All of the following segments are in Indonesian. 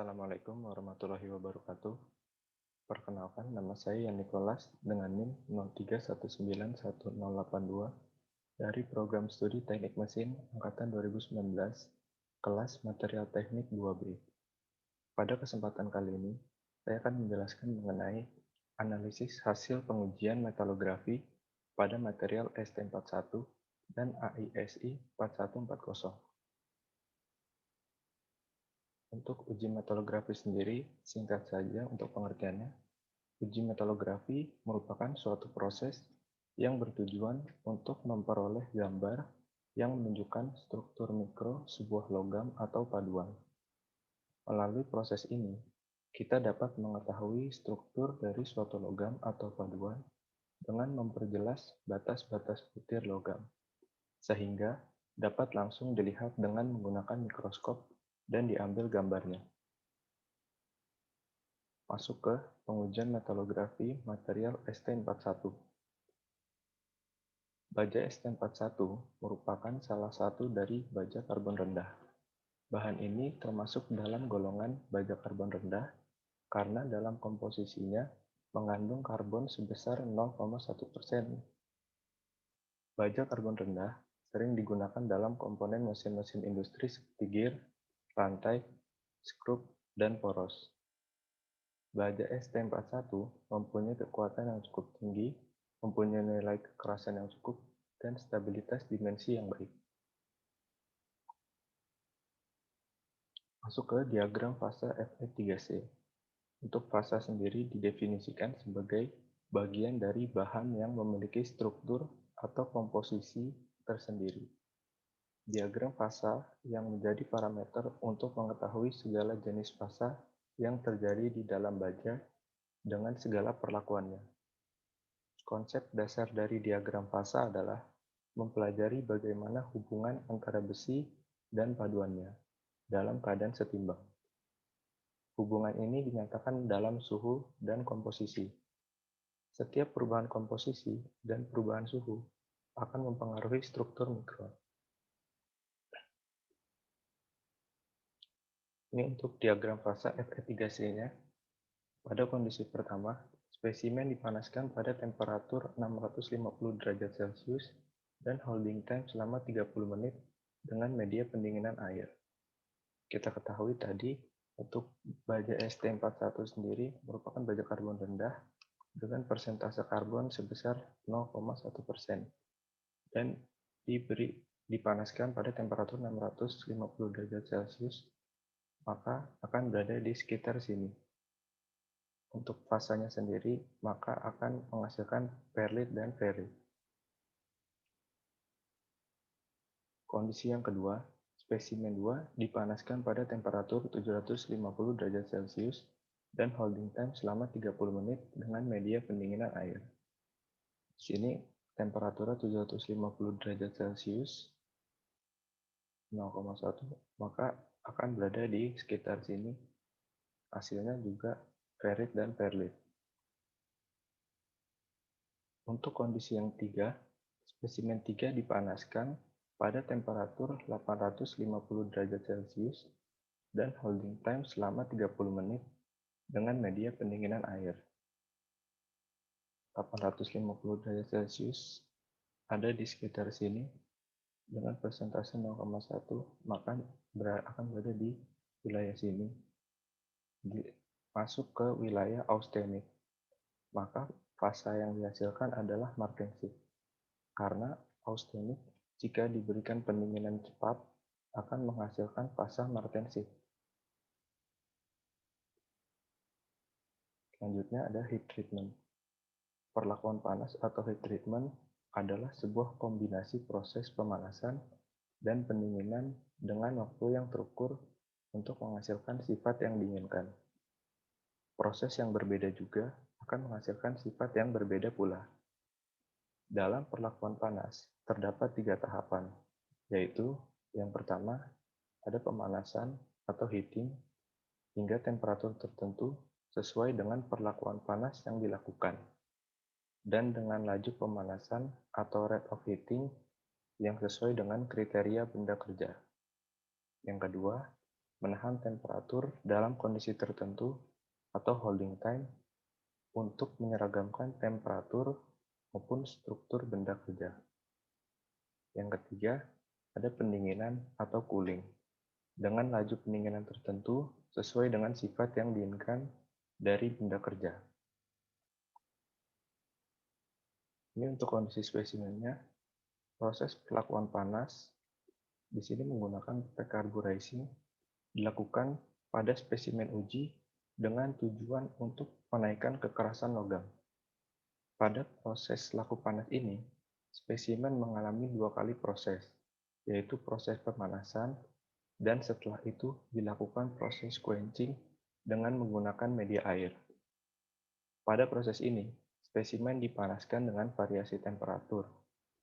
Assalamualaikum warahmatullahi wabarakatuh. Perkenalkan, nama saya Yan Nikolas dengan NIM 03191082 dari Program Studi Teknik Mesin Angkatan 2019, kelas Material Teknik 2B. Pada kesempatan kali ini, saya akan menjelaskan mengenai analisis hasil pengujian metalografi pada material ST41 dan AISI 4140. Untuk uji metalografi sendiri, singkat saja untuk pengertiannya. Uji metalografi merupakan suatu proses yang bertujuan untuk memperoleh gambar yang menunjukkan struktur mikro sebuah logam atau paduan. Melalui proses ini, kita dapat mengetahui struktur dari suatu logam atau paduan dengan memperjelas batas-batas butir logam, sehingga dapat langsung dilihat dengan menggunakan mikroskop dan diambil gambarnya. Masuk ke pengujian metalografi material ST41. Baja ST41 merupakan salah satu dari baja karbon rendah. Bahan ini termasuk dalam golongan baja karbon rendah karena dalam komposisinya mengandung karbon sebesar 0,1%. Baja karbon rendah sering digunakan dalam komponen mesin-mesin industri seperti gear, rantai, skrup, dan poros. Baja ST41 mempunyai kekuatan yang cukup tinggi, mempunyai nilai kekerasan yang cukup, dan stabilitas dimensi yang baik. Masuk ke diagram fasa Fe3C. Untuk fasa sendiri didefinisikan sebagai bagian dari bahan yang memiliki struktur atau komposisi tersendiri. Diagram fasa yang menjadi parameter untuk mengetahui segala jenis fasa yang terjadi di dalam baja dengan segala perlakuannya. Konsep dasar dari diagram fasa adalah mempelajari bagaimana hubungan antara besi dan paduannya dalam keadaan setimbang. Hubungan ini dinyatakan dalam suhu dan komposisi. Setiap perubahan komposisi dan perubahan suhu akan mempengaruhi struktur mikro. Ini untuk diagram fasa Fe3C-nya. Pada kondisi pertama, spesimen dipanaskan pada temperatur 650 derajat Celcius dan holding time selama 30 menit dengan media pendinginan air. Kita ketahui tadi, untuk baja ST41 sendiri merupakan baja karbon rendah dengan persentase karbon sebesar 0,1% dan dipanaskan pada temperatur 650 derajat Celcius, maka akan berada di sekitar sini. Untuk fasanya sendiri, maka akan menghasilkan perlit dan ferrit. Kondisi yang kedua, spesimen 2 dipanaskan pada temperatur 750 derajat Celcius dan holding time selama 30 menit dengan media pendinginan air. Di sini temperaturnya 750 derajat Celcius 0,1, maka akan berada di sekitar sini. Hasilnya juga ferrit dan perlit. Untuk kondisi yang ketiga, spesimen 3 dipanaskan pada temperatur 850 derajat Celcius dan holding time selama 30 menit dengan media pendinginan air. 850 derajat Celcius ada di sekitar sini dengan persentase 0,1, maka akan berada di wilayah sini. Masuk ke wilayah austenit, maka fasa yang dihasilkan adalah martensite. Karena austenit jika diberikan pendinginan cepat akan menghasilkan fasa martensite. Selanjutnya ada heat treatment. Perlakuan panas atau heat treatment adalah sebuah kombinasi proses pemanasan dan pendinginan dengan waktu yang terukur untuk menghasilkan sifat yang diinginkan. Proses yang berbeda juga akan menghasilkan sifat yang berbeda pula. Dalam perlakuan panas, terdapat 3 tahapan, yaitu yang pertama, ada pemanasan atau heating hingga temperatur tertentu sesuai dengan perlakuan panas yang dilakukan, dan dengan laju pemanasan atau rate of heating yang sesuai dengan kriteria benda kerja. Yang kedua, menahan temperatur dalam kondisi tertentu atau holding time untuk menyeragamkan temperatur maupun struktur benda kerja. Yang ketiga, ada pendinginan atau cooling, dengan laju pendinginan tertentu sesuai dengan sifat yang diinginkan dari benda kerja. Ini untuk kondisi spesimennya. Proses perlakuan panas di sini menggunakan precarburizing dilakukan pada spesimen uji dengan tujuan untuk menaikkan kekerasan logam. Pada proses laku panas ini, spesimen mengalami 2 kali proses, yaitu proses pemanasan dan setelah itu dilakukan proses quenching dengan menggunakan media air. Pada proses ini, spesimen dipanaskan dengan variasi temperatur,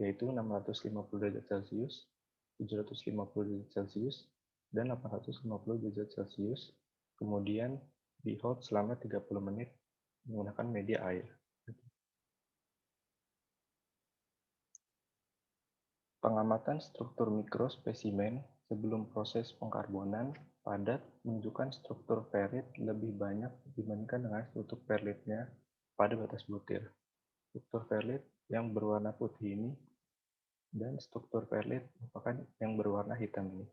yaitu 650 derajat Celcius, 750 derajat Celcius, dan 850 derajat Celcius, kemudian di hold selama 30 menit menggunakan media air. Pengamatan struktur mikrospesimen sebelum proses pengkarbonan padat menunjukkan struktur ferrit lebih banyak dibandingkan dengan struktur ferritnya pada batas butir. Struktur ferrit yang berwarna putih ini dan struktur ferrit merupakan yang berwarna hitam ini.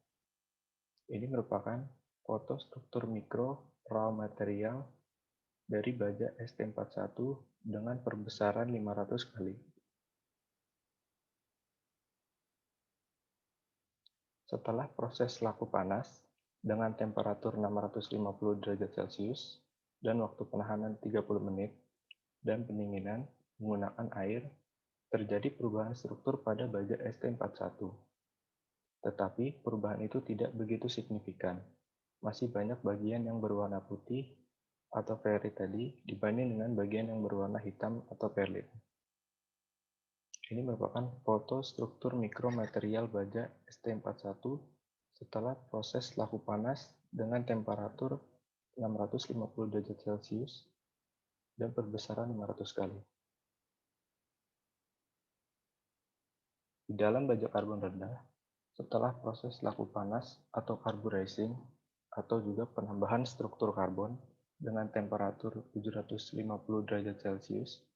Ini merupakan foto struktur mikro raw material dari baja ST41 dengan perbesaran 500 kali. Setelah proses laku panas dengan temperatur 650 derajat Celcius dan waktu penahanan 30 menit dan pendinginan menggunakan air, terjadi perubahan struktur pada baja ST41. Tetapi perubahan itu tidak begitu signifikan. Masih banyak bagian yang berwarna putih atau ferrit tadi dibanding dengan bagian yang berwarna hitam atau perlit. Ini merupakan foto struktur mikromaterial baja ST41 setelah proses laku panas dengan temperatur 650 derajat Celcius dan perbesaran 500 kali. Di dalam baja karbon rendah, setelah proses laku panas atau carburizing atau juga penambahan struktur karbon dengan temperatur 750 derajat Celcius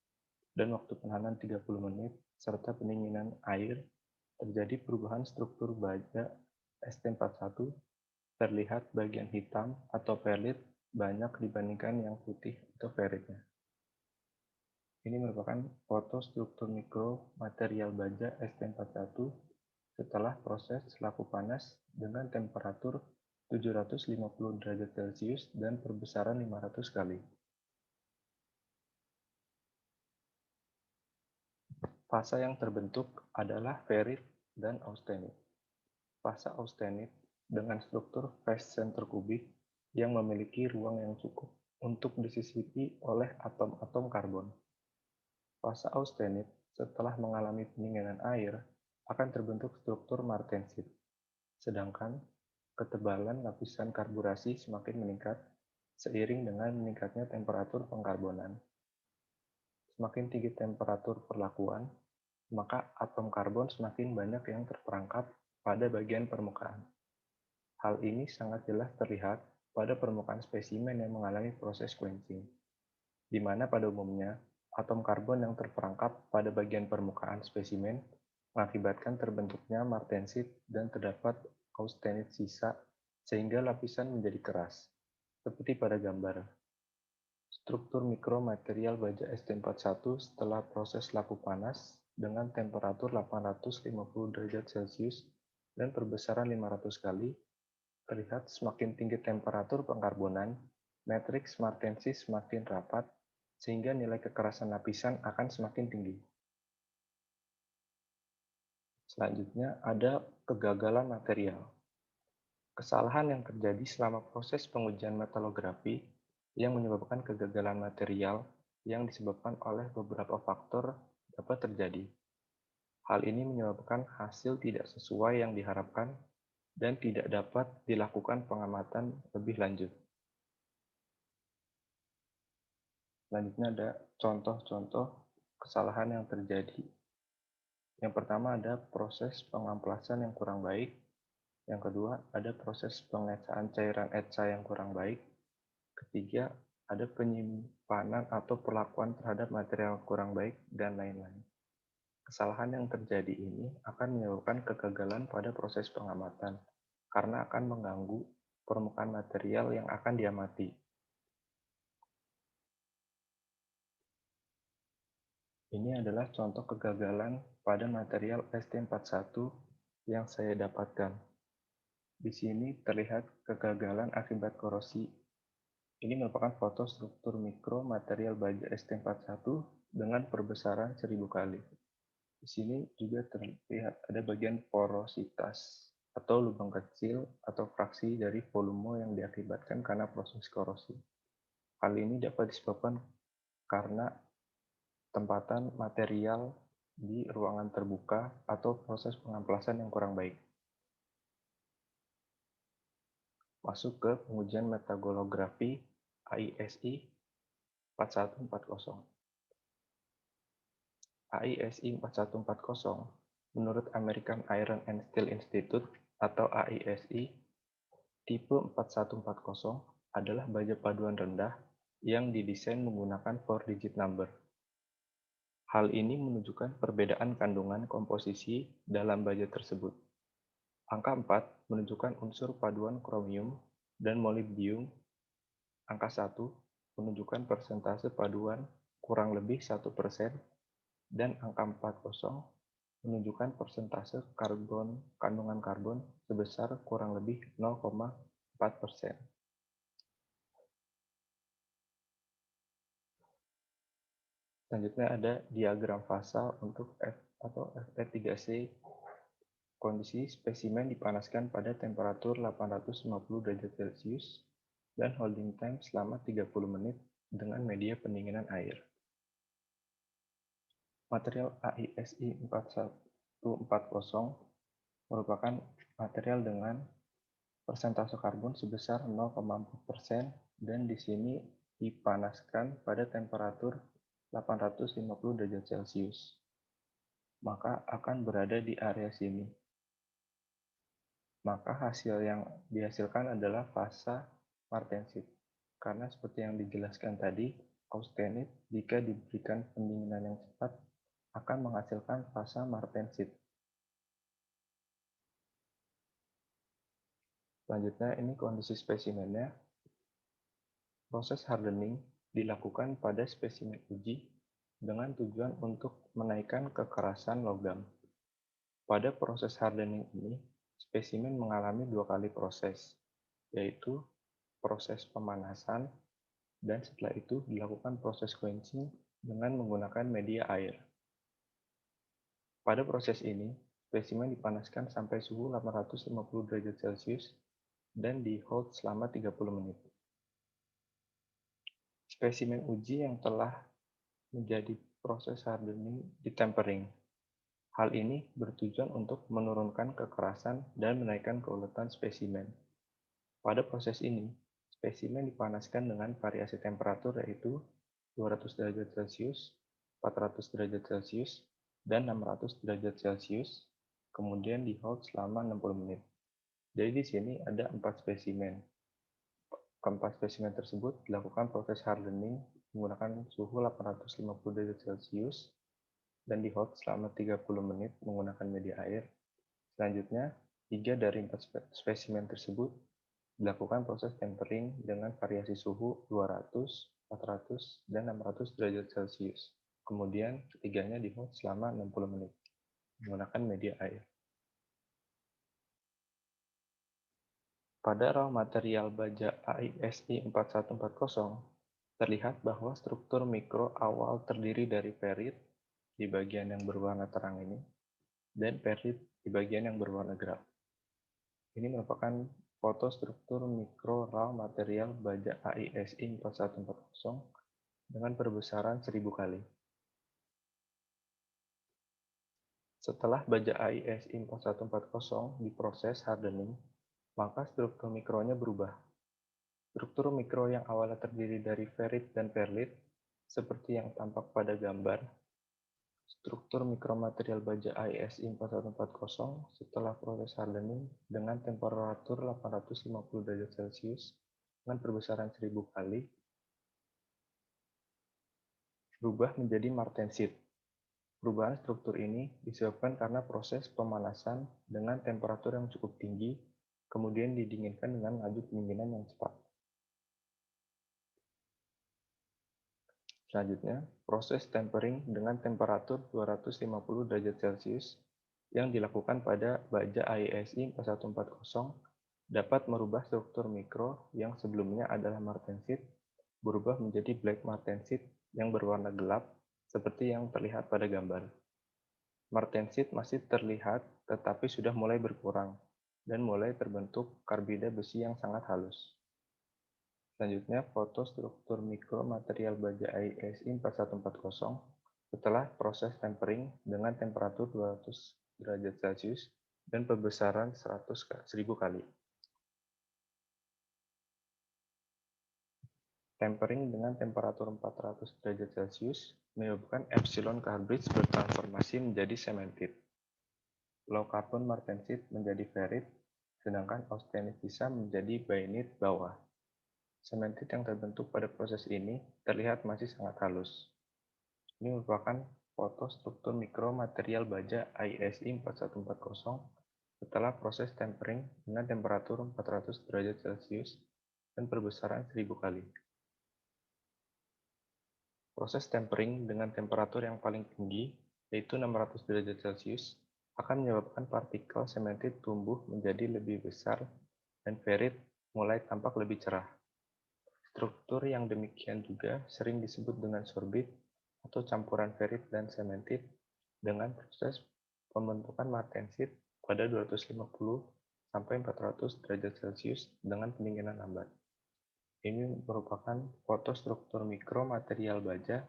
dan waktu penahanan 30 menit serta pendinginan air, terjadi perubahan struktur baja ST41, terlihat bagian hitam atau perlit banyak dibandingkan yang putih atau ferritnya. Ini merupakan foto struktur mikro material baja ST41 setelah proses laku panas dengan temperatur 750 derajat Celcius dan perbesaran 500 kali. Fasa yang terbentuk adalah ferrit dan austenit. Fasa austenit dengan struktur phase center kubik yang memiliki ruang yang cukup untuk disisipi oleh atom-atom karbon. Fasa austenit setelah mengalami pendinginan air akan terbentuk struktur martensit, sedangkan ketebalan lapisan karburasi semakin meningkat seiring dengan meningkatnya temperatur pengkarbonan. Semakin tinggi temperatur perlakuan, maka atom karbon semakin banyak yang terperangkap pada bagian permukaan. Hal ini sangat jelas terlihat pada permukaan spesimen yang mengalami proses quenching, di mana pada umumnya atom karbon yang terperangkap pada bagian permukaan spesimen mengakibatkan terbentuknya martensit dan terdapat austenit sisa sehingga lapisan menjadi keras, seperti pada gambar. Struktur mikromaterial baja ST41 setelah proses laku panas dengan temperatur 850 derajat Celcius dan perbesaran 500 kali, terlihat semakin tinggi temperatur pengkarbonan, matriks martensis semakin rapat, sehingga nilai kekerasan lapisan akan semakin tinggi. Selanjutnya ada kegagalan material. Kesalahan yang terjadi selama proses pengujian metalografi yang menyebabkan kegagalan material yang disebabkan oleh beberapa faktor dapat terjadi. Hal ini menyebabkan hasil tidak sesuai yang diharapkan dan tidak dapat dilakukan pengamatan lebih lanjut. Selanjutnya ada contoh-contoh kesalahan yang terjadi. Yang pertama ada proses pengamplasan yang kurang baik, Yang kedua, ada proses pengecaan cairan etsa yang kurang baik. Ketiga, ada penyimpanan atau perlakuan terhadap material kurang baik, dan lain-lain. Kesalahan yang terjadi ini akan menyebabkan kegagalan pada proses pengamatan, karena akan mengganggu permukaan material yang akan diamati. Ini adalah contoh kegagalan pada material ST41 yang saya dapatkan. Di sini terlihat kegagalan akibat korosi. Ini merupakan foto struktur mikro material baja ST41 dengan perbesaran 1000 kali. Di sini juga terlihat ada bagian porositas atau lubang kecil atau fraksi dari volume yang diakibatkan karena proses korosi. Hal ini dapat disebabkan karena tempatan material di ruangan terbuka atau proses pengamplasan yang kurang baik. Masuk ke pengujian metagolografi AISI 4140. AISI 4140 menurut American Iron and Steel Institute atau AISI tipe 4140 adalah baja paduan rendah yang didesain menggunakan 4-digit number. Hal ini menunjukkan perbedaan kandungan komposisi dalam baja tersebut. Angka 4 menunjukkan unsur paduan kromium dan molybdium. Angka 1 menunjukkan persentase paduan kurang lebih 1%, dan angka 40 menunjukkan persentase kandungan karbon sebesar kurang lebih 0,4%. Selanjutnya ada diagram fasa untuk F atau Fe3C. Kondisi spesimen dipanaskan pada temperatur 850 derajat Celcius dan holding time selama 30 menit dengan media pendinginan air. Material AISI 4140 merupakan material dengan persentase karbon sebesar 0,4% dan di sini dipanaskan pada temperatur 850 derajat Celcius. Maka akan berada di area sini. Maka hasil yang dihasilkan adalah fasa martensit. Karena seperti yang dijelaskan tadi, austenit jika diberikan pendinginan yang cepat akan menghasilkan fasa martensit. Selanjutnya ini kondisi spesimennya. Proses hardening dilakukan pada spesimen uji dengan tujuan untuk menaikkan kekerasan logam. Pada proses hardening ini, spesimen mengalami 2 kali proses, yaitu proses pemanasan dan setelah itu dilakukan proses quenching dengan menggunakan media air. Pada proses ini, spesimen dipanaskan sampai suhu 850 derajat Celcius dan di hold selama 30 menit. Spesimen uji yang telah menjadi proses hardening di tempering. Hal ini bertujuan untuk menurunkan kekerasan dan menaikkan keuletan spesimen. Pada proses ini, spesimen dipanaskan dengan variasi temperatur yaitu 200 derajat Celcius, 400 derajat Celcius, dan 600 derajat Celcius, kemudian di hold selama 60 menit. Jadi di sini ada 4 spesimen. Keempat spesimen tersebut dilakukan proses hardening menggunakan suhu 850 derajat Celcius dan di hold selama 30 menit menggunakan media air. Selanjutnya, 3 dari 4 spesimen tersebut dilakukan proses tempering dengan variasi suhu 200, 400, dan 600 derajat Celcius. Kemudian, ketiganya di hold selama 60 menit menggunakan media air. Pada raw material baja AISI 4140, terlihat bahwa struktur mikro awal terdiri dari perit di bagian yang berwarna terang ini, dan perit di bagian yang berwarna gelap. Ini merupakan foto struktur mikro raw material baja AISI 4140 dengan perbesaran 1000 kali. Setelah baja AISI 4140 diproses hardening, maka struktur mikronya berubah. Struktur mikro yang awalnya terdiri dari ferit dan perlit, seperti yang tampak pada gambar, Struktur mikromaterial baja ISI 4140 setelah proses hardening dengan temperatur 850 derajat Celcius dengan perbesaran 1000 kali berubah menjadi martensit. Perubahan struktur ini disebabkan karena proses pemanasan dengan temperatur yang cukup tinggi, kemudian didinginkan dengan laju pendinginan yang cepat. Selanjutnya, proses tempering dengan temperatur 250 derajat Celcius yang dilakukan pada baja ISI 4140 dapat merubah struktur mikro yang sebelumnya adalah martensit berubah menjadi black martensit yang berwarna gelap seperti yang terlihat pada gambar. Martensit masih terlihat tetapi sudah mulai berkurang dan mulai terbentuk karbida besi yang sangat halus. Selanjutnya, foto struktur mikro material baja ISI 4140 setelah proses tempering dengan temperatur 200 derajat Celcius dan pembesaran 1000 kali. Tempering dengan temperatur 400 derajat Celcius menyebabkan epsilon carbides bertransformasi menjadi cementit. Low carbon martensit menjadi ferrit, sedangkan austenitisa menjadi bainit bawah. Cementit yang terbentuk pada proses ini terlihat masih sangat halus. Ini merupakan foto struktur mikro material baja ISI 4140 setelah proses tempering dengan temperatur 400 derajat Celcius dan perbesaran 1000 kali. Proses tempering dengan temperatur yang paling tinggi, yaitu 600 derajat Celcius, akan menyebabkan partikel cementit tumbuh menjadi lebih besar dan ferrit mulai tampak lebih cerah. Struktur yang demikian juga sering disebut dengan sorbit atau campuran ferrit dan cementit dengan proses pembentukan martensit pada 250 sampai 400 derajat Celcius dengan pendinginan lambat. Ini merupakan foto struktur mikro material baja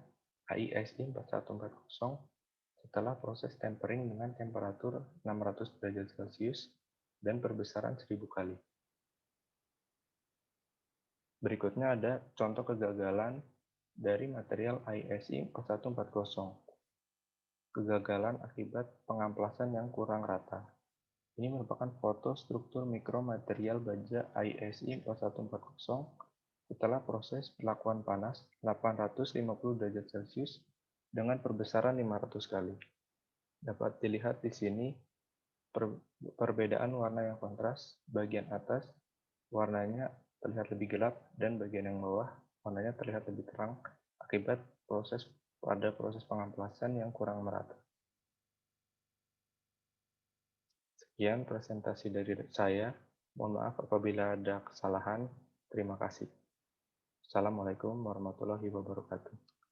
ISI 4140 setelah proses tempering dengan temperatur 600 derajat Celcius dan perbesaran 1000 kali. Berikutnya ada contoh kegagalan dari material ISI 4140. Kegagalan akibat pengamplasan yang kurang rata. Ini merupakan foto struktur mikro material baja ISI 4140 setelah proses perlakuan panas 850 derajat Celcius dengan perbesaran 500 kali. Dapat dilihat di sini perbedaan warna yang kontras. Bagian atas warnanya terlihat lebih gelap dan bagian yang bawah warnanya terlihat lebih terang akibat proses pengamplasan yang kurang merata. Sekian presentasi dari saya. Mohon maaf apabila ada kesalahan. Terima kasih. Assalamualaikum warahmatullahi wabarakatuh.